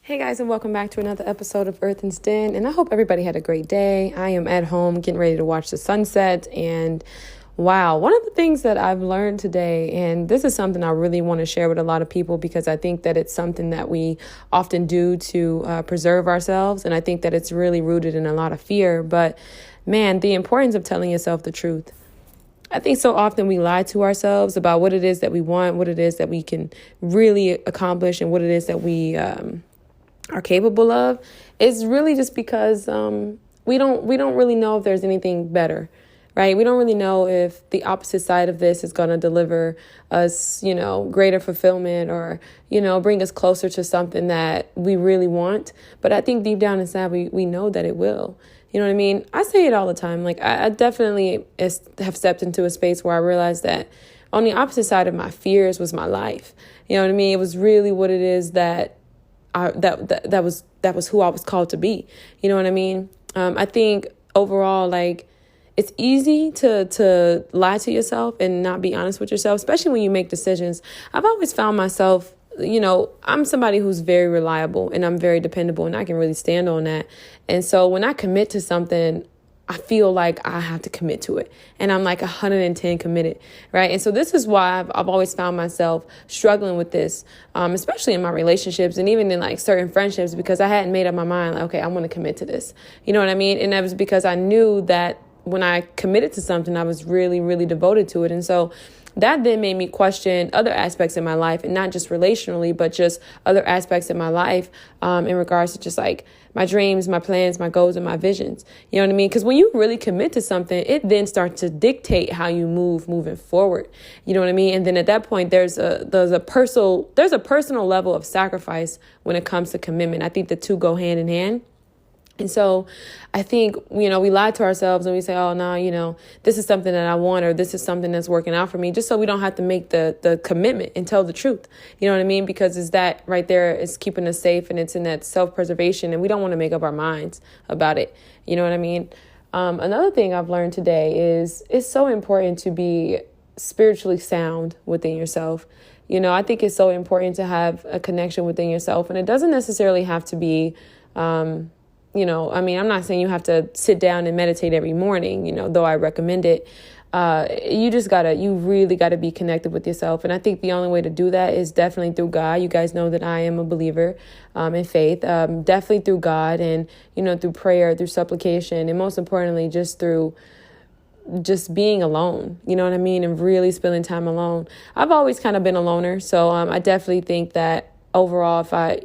Hey guys, and welcome back to another episode of Earthen's Den. And I hope everybody had a great day. I am at home getting ready to watch the sunset. And wow, one of the things that I've learned today, and this is something I really want to share with a lot of people because I think that it's something that we often do to preserve ourselves. And I think that it's really rooted in a lot of fear. But man, the importance of telling yourself the truth. I think so often we lie to ourselves about what it is that we want, what it is that we can really accomplish, and what it is that we are capable of. Is really just because we don't really know if there's anything better, right? We don't really know if the opposite side of this is going to deliver us, greater fulfillment or, bring us closer to something that we really want. But I think deep down inside, we know that it will. You know what I mean? I say it all the time. Like I definitely have stepped into a space where I realized that on the opposite side of my fears was my life. You know what I mean? It was really what it is that that was who I was called to be. You know what I mean? I think overall, like, it's easy to lie to yourself and not be honest with yourself, especially when you make decisions. I've always found myself, I'm somebody who's very reliable and I'm very dependable and I can really stand on that. And so when I commit to something, I feel like I have to commit to it. And I'm like 110 committed, right? And so this is why I've always found myself struggling with this, especially in my relationships and even in like certain friendships, because I hadn't made up my mind, like, okay, I want to commit to this. You know what I mean? And that was because I knew that when I committed to something, I was really, really devoted to it. And so that then made me question other aspects in my life, and not just relationally, but just other aspects in my life in regards to just like my dreams, my plans, my goals, and my visions. You know what I mean? Because when you really commit to something, it then starts to dictate how you moving forward. You know what I mean? And then at that point, there's a personal level of sacrifice when it comes to commitment. I think the two go hand in hand. And so I think, we lie to ourselves and we say, oh, no, this is something that I want, or this is something that's working out for me, just so we don't have to make the commitment and tell the truth. You know what I mean? Because it's that right there is keeping us safe, and it's in that self-preservation, and we don't want to make up our minds about it. You know what I mean? Another thing I've learned today is it's so important to be spiritually sound within yourself. I think it's so important to have a connection within yourself, and it doesn't necessarily have to be I'm not saying you have to sit down and meditate every morning, though I recommend it. You really gotta be connected with yourself. And I think the only way to do that is definitely through God. You guys know that I am a believer in faith, definitely through God and, through prayer, through supplication, and most importantly, just through just being alone, you know what I mean? And really spending time alone. I've always kind of been a loner. So I definitely think that overall, if I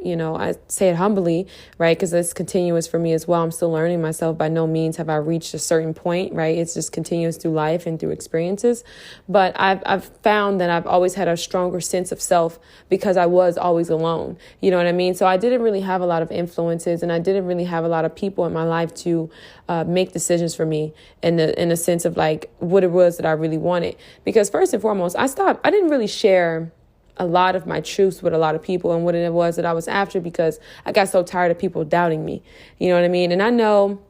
say it humbly, right, because it's continuous for me as well. I'm still learning myself. By no means have I reached a certain point, right? It's just continuous through life and through experiences. But I've found that I've always had a stronger sense of self because I was always alone. You know what I mean? So I didn't really have a lot of influences, and I didn't really have a lot of people in my life to make decisions for me in the sense of like what it was that I really wanted. Because first and foremost, I didn't really share a lot of my truths with a lot of people and what it was that I was after, because I got so tired of people doubting me. You know what I mean? And I know,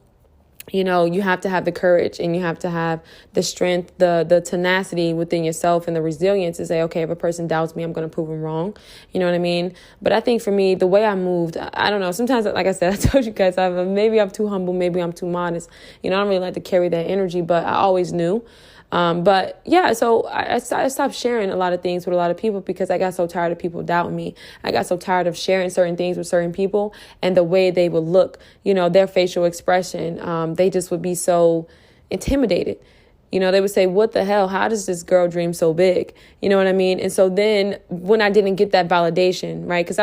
you have to have the courage, and you have to have the strength, the tenacity within yourself, and the resilience to say, okay, if a person doubts me, I'm going to prove them wrong. You know what I mean? But I think for me, the way I moved, I don't know. Sometimes, like I said, I told you guys, maybe I'm too humble, maybe I'm too modest. I don't really like to carry that energy, but I always knew. But yeah, so I stopped sharing a lot of things with a lot of people because I got so tired of people doubting me. I got so tired of sharing certain things with certain people and the way they would look, their facial expression. They just would be so intimidated. They would say, what the hell? How does this girl dream so big? You know what I mean? And so then when I didn't get that validation, right? Because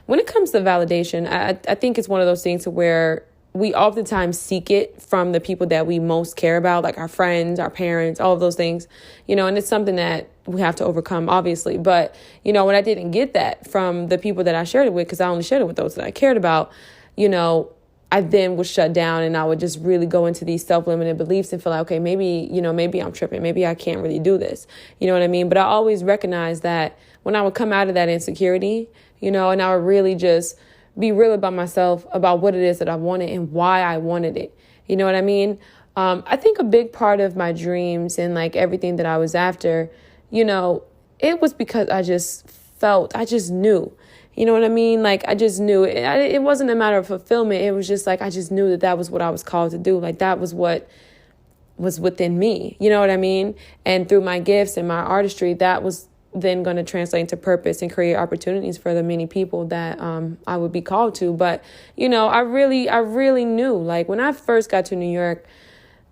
when it comes to validation, I think it's one of those things to where we oftentimes seek it from the people that we most care about, like our friends, our parents, all of those things, and it's something that we have to overcome, obviously. But, when I didn't get that from the people that I shared it with, because I only shared it with those that I cared about, I then would shut down, and I would just really go into these self-limiting beliefs and feel like, okay, maybe I'm tripping. Maybe I can't really do this. You know what I mean? But I always recognized that when I would come out of that insecurity, and I would really just be real about myself, about what it is that I wanted and why I wanted it. You know what I mean? I think a big part of my dreams and like everything that I was after, it was because I just knew, You know what I mean? Like, I just knew it wasn't a matter of fulfillment. It was just like, I just knew that was what I was called to do. Like, that was what was within me. You know what I mean? And through my gifts and my artistry, that was then going to translate into purpose and create opportunities for the many people that I would be called to. But, I really knew, like, when I first got to New York,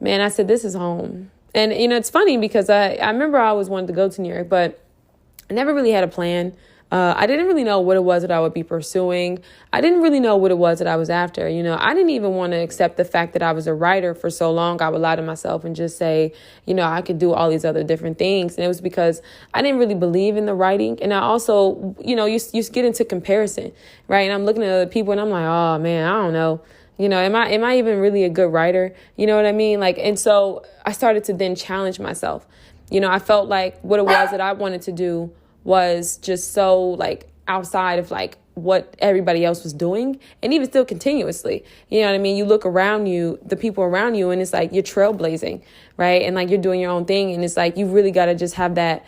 man, I said, this is home. And, it's funny because I remember I always wanted to go to New York, but I never really had a plan. I didn't really know what it was that I would be pursuing. I didn't really know what it was that I was after. I didn't even want to accept the fact that I was a writer for so long. I would lie to myself and just say, I could do all these other different things. And it was because I didn't really believe in the writing. And I also, you get into comparison, right? And I'm looking at other people and I'm like, oh man, I don't know. Am I even really a good writer? You know what I mean? Like, and so I started to then challenge myself. I felt like what it was that I wanted to do was just so like outside of like what everybody else was doing, and even still continuously. You know what I mean? You look around you, the people around you, and it's like you're trailblazing, right? And like you're doing your own thing, and it's like you really got to just have that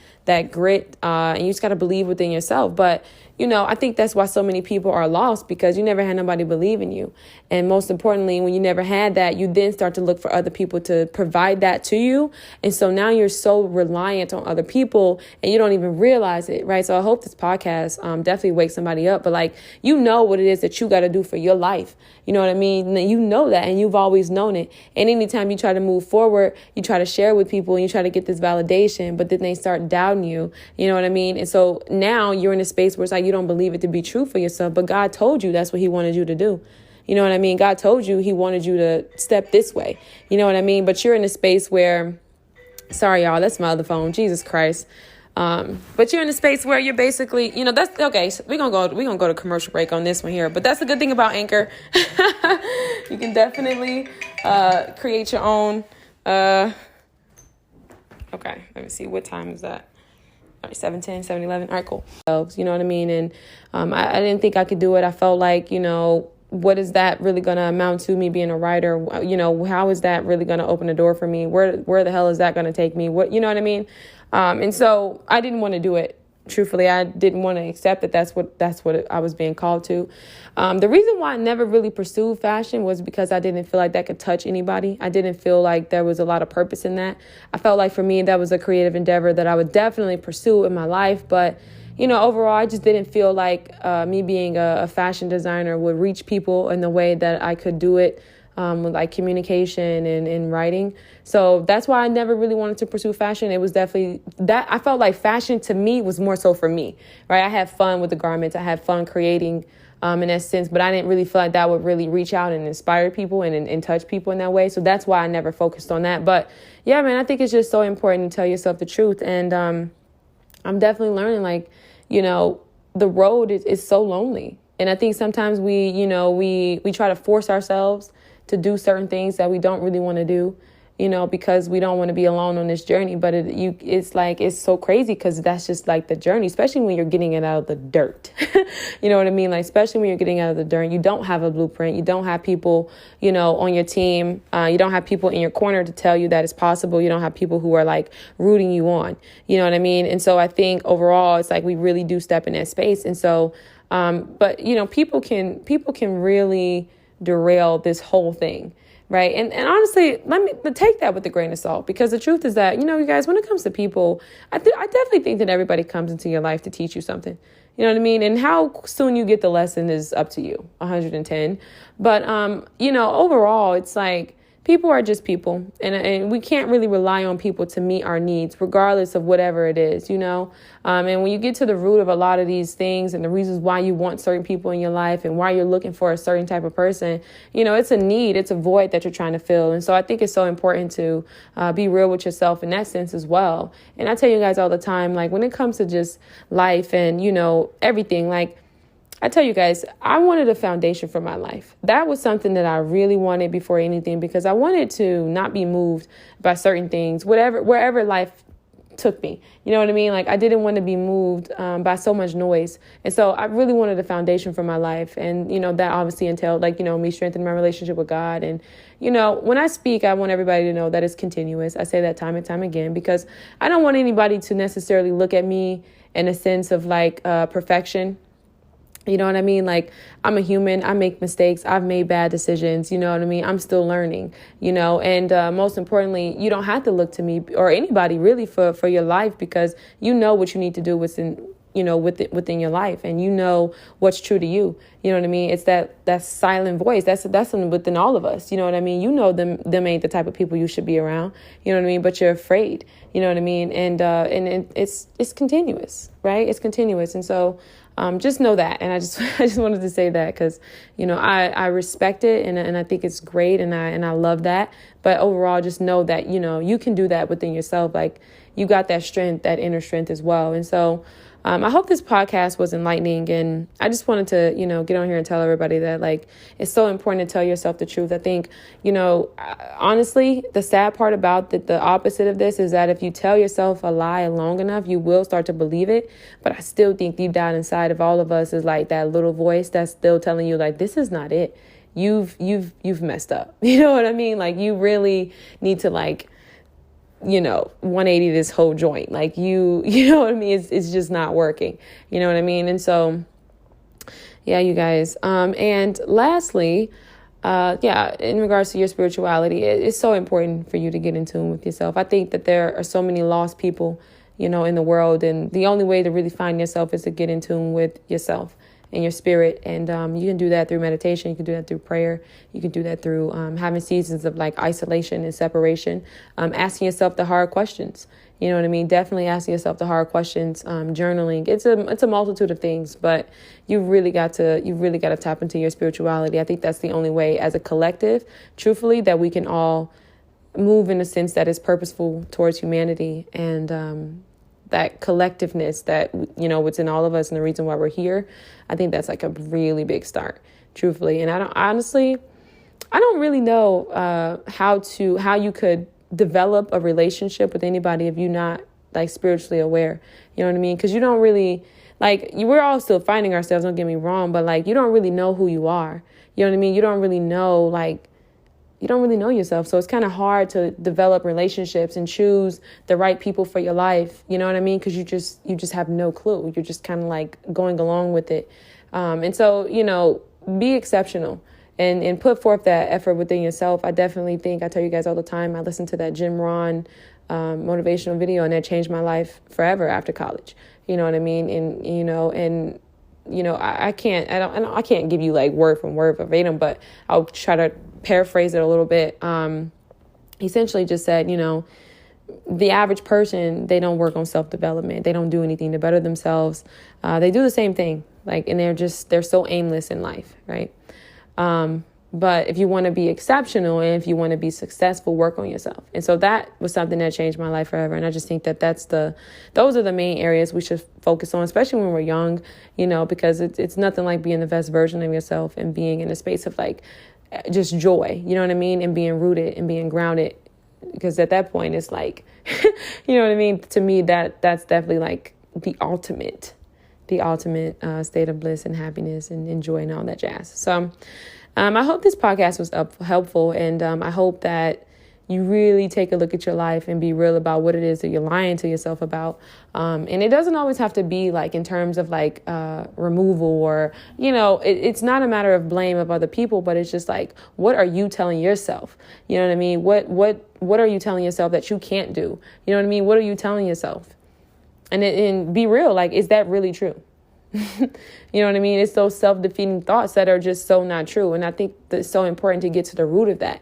grit, and you just got to believe within yourself. But I think that's why so many people are lost, because you never had nobody believe in you. And most importantly, when you never had that, you then start to look for other people to provide that to you. And so now you're so reliant on other people and you don't even realize it, right? So I hope this podcast definitely wakes somebody up. But like, what it is that you got to do for your life. You know what I mean? You know that, and you've always known it. And anytime you try to move forward, you try to share with people and you try to get this validation, but then they start doubting you. You know what I mean? And so now you're in a space where it's like you don't believe it to be true for yourself, but God told you that's what he wanted you to do. You know what I mean? God told you he wanted you to step this way. You know what I mean? But you're in a space where, sorry, y'all, that's my other phone. Jesus Christ. But you're in a space where you're basically, that's okay. So we're going to go to commercial break on this one here, but that's the good thing about Anchor. You can definitely, create your own, okay. Let me see. What time is that? All right, 7:10, 7:11. All right, cool. You know what I mean? And, I didn't think I could do it. I felt like, what is that really going to amount to, me being a writer? How is that really going to open a door for me? Where the hell is that going to take me? What, you know what I mean? And so I didn't want to do it. Truthfully, I didn't want to accept that that's what I was being called to. The reason why I never really pursued fashion was because I didn't feel like that could touch anybody. I didn't feel like there was a lot of purpose in that. I felt like for me, that was a creative endeavor that I would definitely pursue in my life. But overall, I just didn't feel like me being a fashion designer would reach people in the way that I could do it with like communication and writing. So that's why I never really wanted to pursue fashion. It was definitely that I felt like fashion to me was more so for me, right? I had fun with the garments. I had fun creating in that sense, but I didn't really feel like that would really reach out and inspire people and touch people in that way. So that's why I never focused on that. But yeah, man, I think it's just so important to tell yourself the truth. And I'm definitely learning, like, the road is so lonely. And I think sometimes we try to force ourselves to do certain things that we don't really want to do, because we don't want to be alone on this journey. But it's so crazy because that's just like the journey, especially when you're getting it out of the dirt. You know what I mean? Like, especially when you're getting out of the dirt, you don't have a blueprint. You don't have people, on your team. You don't have people in your corner to tell you that it's possible. You don't have people who are like rooting you on. You know what I mean? And so I think overall, it's like we really do step in that space. And so, but people can really derail this whole thing. Right. And honestly, let me take that with a grain of salt, because the truth is that, you guys, when it comes to people, I definitely think that everybody comes into your life to teach you something. You know what I mean? And how soon you get the lesson is up to you, 110. But, overall, it's like people are just people, and we can't really rely on people to meet our needs, regardless of whatever it is, And when you get to the root of a lot of these things and the reasons why you want certain people in your life and why you're looking for a certain type of person, it's a need, it's a void that you're trying to fill. And so I think it's so important to be real with yourself in that sense as well. And I tell you guys all the time, like when it comes to just life and, everything, like, I tell you guys, I wanted a foundation for my life. That was something that I really wanted before anything, because I wanted to not be moved by certain things, wherever life took me. You know what I mean? Like, I didn't want to be moved by so much noise. And so I really wanted a foundation for my life. And, that obviously entailed like, me strengthening my relationship with God. And, when I speak, I want everybody to know that it's continuous. I say that time and time again, because I don't want anybody to necessarily look at me in a sense of like perfection. You know what I mean? Like, I'm a human. I make mistakes. I've made bad decisions. You know what I mean? I'm still learning, and most importantly, you don't have to look to me or anybody really for your life, because you know what you need to do within your life, and you know what's true to you. You know what I mean? It's that silent voice. That's within all of us. You know what I mean? You know them ain't the type of people you should be around. You know what I mean? But you're afraid. You know what I mean? And it's continuous, right? It's continuous, and so. Just know that. And I just wanted to say that because, I respect it and I think it's great and I love that. But overall, just know that, you can do that within yourself. Like, you got that strength, that inner strength as well. And so I hope this podcast was enlightening. And I just wanted to, get on here and tell everybody that, like, it's so important to tell yourself the truth. I think, honestly, the sad part about the opposite of this is that if you tell yourself a lie long enough, you will start to believe it. But I still think deep down inside of all of us is like that little voice that's still telling you, like, this is not it. You've messed up. You know what I mean? Like, you really need to, like, 180 this whole joint. Like, you know what I mean? It's just not working. You know what I mean? And so, yeah, you guys. And lastly, in regards to your spirituality, it's so important for you to get in tune with yourself. I think that there are so many lost people, in the world, and the only way to really find yourself is to get in tune with yourself and your spirit. And you can do that through meditation. You can do that through prayer. You can do that through having seasons of like isolation and separation, asking yourself the hard questions. You know what I mean? Definitely asking yourself the hard questions, journaling. It's a multitude of things, but you really got to tap into your spirituality. I think that's the only way as a collective, truthfully, that we can all move in a sense that is purposeful towards humanity and that collectiveness that, what's in all of us and the reason why we're here. I think that's like a really big start, truthfully. And I don't really know how you could develop a relationship with anybody if you're not like spiritually aware. You know what I mean? Because you don't really we're all still finding ourselves. Don't get me wrong, but like, you don't really know who you are. You know what I mean? You don't really know yourself. So it's kind of hard to develop relationships and choose the right people for your life. You know what I mean? Because you just have no clue. You're just kind of like going along with it. And so, be exceptional and put forth that effort within yourself. I definitely think, I tell you guys all the time, I listened to that Jim Rohn motivational video, and that changed my life forever after college. You know what I mean? And I can't give you like word from word verbatim, but I'll try to paraphrase it a little bit. He essentially just said, the average person, they don't work on self-development. They don't do anything to better themselves. They do the same thing, and they're so aimless in life, right? But if you want to be exceptional and if you want to be successful, work on yourself. And so that was something that changed my life forever. And I just think that those are the main areas we should focus on, especially when we're young, because it's nothing like being the best version of yourself and being in a space of like just joy, you know what I mean? And being rooted and being grounded. Because at that point, it's like, you know what I mean? To me, that's definitely like the ultimate state of bliss and happiness and joy and all that jazz. So I hope this podcast was helpful, and I hope that you really take a look at your life and be real about what it is that you're lying to yourself about. And it doesn't always have to be like in terms of like removal or, it's not a matter of blame of other people, but it's just like, what are you telling yourself? You know what I mean? What are you telling yourself that you can't do? You know what I mean? What are you telling yourself? And be real. Like, is that really true? You know what I mean? It's those self-defeating thoughts that are just so not true. And I think that it's so important to get to the root of that.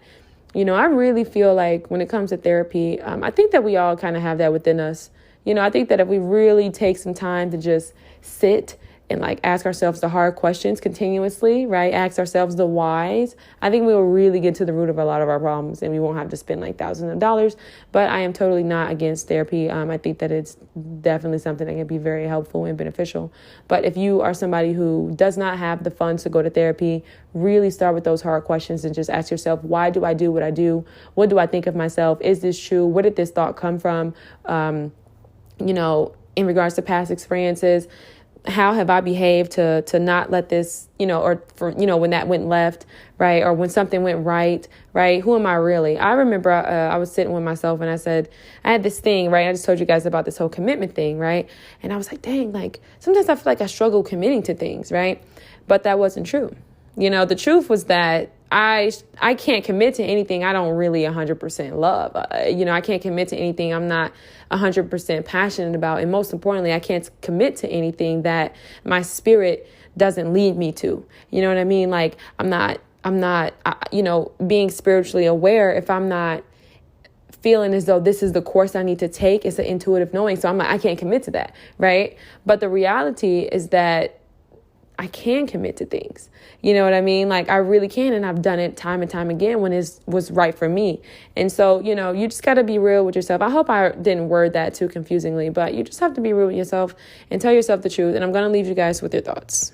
I really feel like when it comes to therapy, I think that we all kind of have that within us. I think that if we really take some time to just sit and like ask ourselves the hard questions continuously, right? Ask ourselves the whys. I think we will really get to the root of a lot of our problems, and we won't have to spend like thousands of dollars. But I am totally not against therapy. I think that it's definitely something that can be very helpful and beneficial. But if you are somebody who does not have the funds to go to therapy, really start with those hard questions and just ask yourself, why do I do what I do? What do I think of myself? Is this true? Where did this thought come from? In regards to past experiences, how have I behaved to not let this, or for, when that went left, right? Or when something went right, right? Who am I really? I remember I was sitting with myself and I said, I had this thing, right? I just told you guys about this whole commitment thing, right? And I was like, dang, like sometimes I feel like I struggle committing to things, right? But that wasn't true. The truth was that I can't commit to anything I don't really 100% love. I can't commit to anything I'm not 100% passionate about. And most importantly, I can't commit to anything that my spirit doesn't lead me to. You know what I mean? Like I'm not, being spiritually aware if I'm not feeling as though this is the course I need to take. It's an intuitive knowing. So I'm like, I can't commit to that. Right. But the reality is that I can commit to things. You know what I mean? Like I really can. And I've done it time and time again when it was right for me. And so, you just got to be real with yourself. I hope I didn't word that too confusingly, but you just have to be real with yourself and tell yourself the truth. And I'm going to leave you guys with your thoughts.